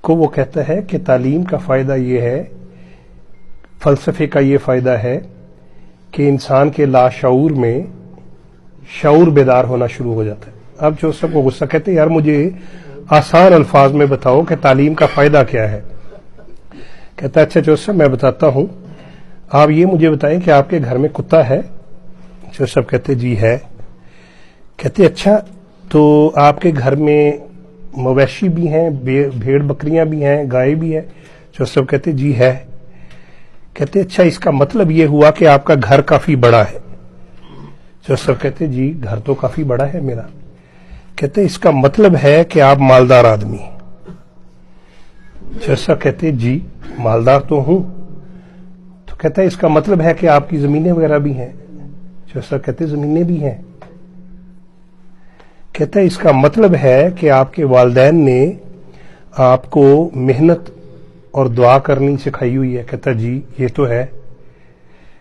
کو وہ کہتا ہے کہ تعلیم کا فائدہ یہ ہے، فلسفے کا یہ فائدہ ہے کہ انسان کے لاشعور میں شعور بیدار ہونا شروع ہو جاتا ہے۔ اب جو سب کو غصہ کہتے ہیں یار مجھے آسان الفاظ میں بتاؤ کہ تعلیم کا فائدہ کیا ہے۔ کہتا ہے اچھا جوسف میں بتاتا ہوں، آپ یہ مجھے بتائیں کہ آپ کے گھر میں کتا ہے؟ جوسف کہتے جی ہے۔ کہتے اچھا تو آپ کے گھر میں مویشی بھی ہیں، بھیڑ بکریاں بھی ہیں، گائے بھی ہے؟ جوسف کہتے جی ہے۔ کہتے اچھا اس کا مطلب یہ ہوا کہ آپ کا گھر کافی بڑا ہے؟ جوسف کہتے جی گھر تو کافی بڑا ہے میرا۔ کہتے اس کا مطلب ہے کہ آپ مالدار آدمی ہیں؟ جوسف کہتے جی مالدار تو ہوں۔ تو کہتا ہے اس کا مطلب ہے کہ آپ کی زمینیں وغیرہ بھی ہیں؟ جوسف کہتے زمینیں بھی ہیں۔ کہتا ہے اس کا مطلب ہے کہ آپ کے والدین نے آپ کو محنت اور دعا کرنی سکھائی ہوئی ہے؟ کہتا جی یہ تو ہے۔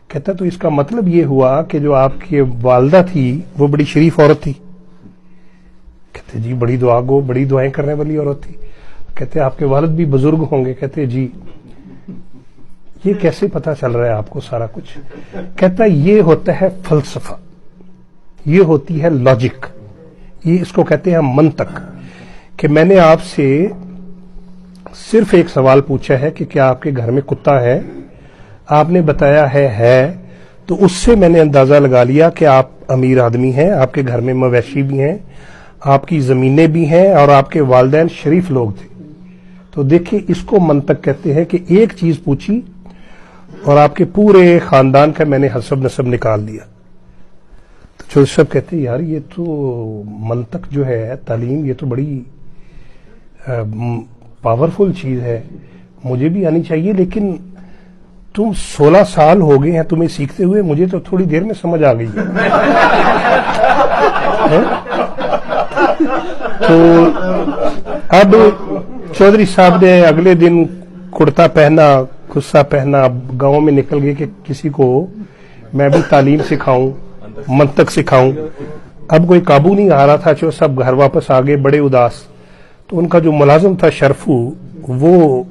کہتا تو اس کا مطلب یہ ہوا کہ جو آپ کی والدہ تھی وہ بڑی شریف عورت تھی؟ کہتے جی بڑی دعا گو، بڑی دعائیں کرنے والی عورت تھی۔ کہتے آپ کے والد بھی بزرگ ہوں گے؟ کہتے جی۔ یہ کیسے پتا چل رہا ہے آپ کو سارا کچھ؟ کہتا یہ ہوتا ہے فلسفہ، یہ ہوتی ہے لاجک، یہ اس کو کہتے ہیں منطق۔ کہ میں نے آپ سے صرف ایک سوال پوچھا ہے کہ کیا آپ کے گھر میں کتا ہے؟ آپ نے بتایا ہے، تو اس سے میں نے اندازہ لگا لیا کہ آپ امیر آدمی ہیں، آپ کے گھر میں مویشی بھی ہیں، آپ کی زمینیں بھی ہیں، اور آپ کے والدین شریف لوگ تھے۔ تو دیکھیں اس کو منطق کہتے ہیں کہ ایک چیز پوچھی اور آپ کے پورے خاندان کا میں نے حسب نسب نکال دیا۔ تو جوسف کہتے یار یہ تو منطق جو ہے، تعلیم، یہ تو بڑی پاورفل چیز ہے، مجھے بھی آنی چاہیے، لیکن تم 16 سال ہو گئے ہیں تمہیں سیکھتے ہوئے، مجھے تو تھوڑی دیر میں سمجھ آ گئی ہے۔ تو اب چودھری صاحب نے اگلے دن کرتا پہنا، خصہ پہنا، گاؤں میں نکل گئے کہ کسی کو میں بھی تعلیم سکھاؤں، منطق سکھاؤں۔ اب کوئی قابو نہیں آ رہا تھا، جو سب گھر واپس آ گئے بڑے اداس۔ تو ان کا جو ملازم تھا شرفو، وہ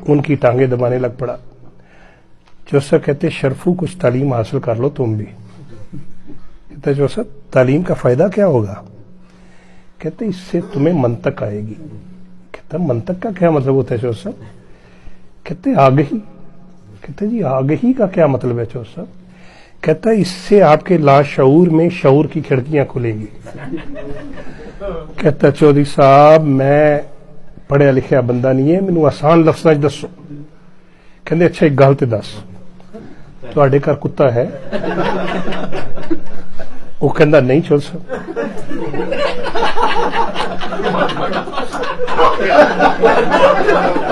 ان کی ٹانگیں دبانے لگ پڑا۔ جوسف کہتے شرفو کچھ تعلیم حاصل کر لو تم بھی۔ کہتے جوسف تعلیم کا فائدہ کیا ہوگا؟ کہتے اس سے تمہیں منطق آئے گی۔ کہتا منطق کا کیا مطلب ہوتا ہے جوسف؟ کہتے آگہی۔ کہتے جی آگہی کا کیا مطلب ہے جوسف؟ کہتا اس سے آپ کے لاشعور میں شعور کی کھڑکیاں کھلیں گی۔ کہتا چودھری صاحب میں پڑھیا لکھیا بندہ نہیں ہے، مینوں آسان لفظاں وچ دسو۔ کہندے اچھا ایک گل تے دس، تواڈے گھر کتا ہے؟ وہ کہندا نہیں چودھری صاحب۔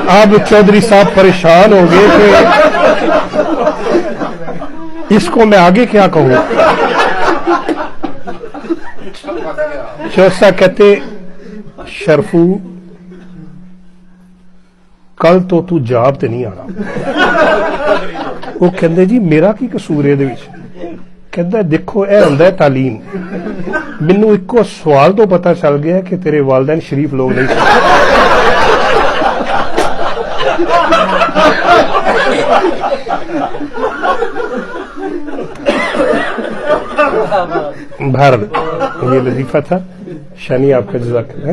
اب چودھری صاحب پریشان ہو گئے کہ اس کو میں آگے کیا کہوں۔ شوسا کہتے شرفو کل تو جاب تے نہیں آنا۔ وہ کہندے جی میرا کی قصور ہے دے وچ؟ کہندا دیکھو اے ہوندا ہے تعلیم، مینوں ایکو سوال تو پتہ چل گیا کہ تیرے والدین شریف لوگ نہیں سن۔ بہرحال یہ لطیفہ تھا، شانی آپ کا جزاک اللہ۔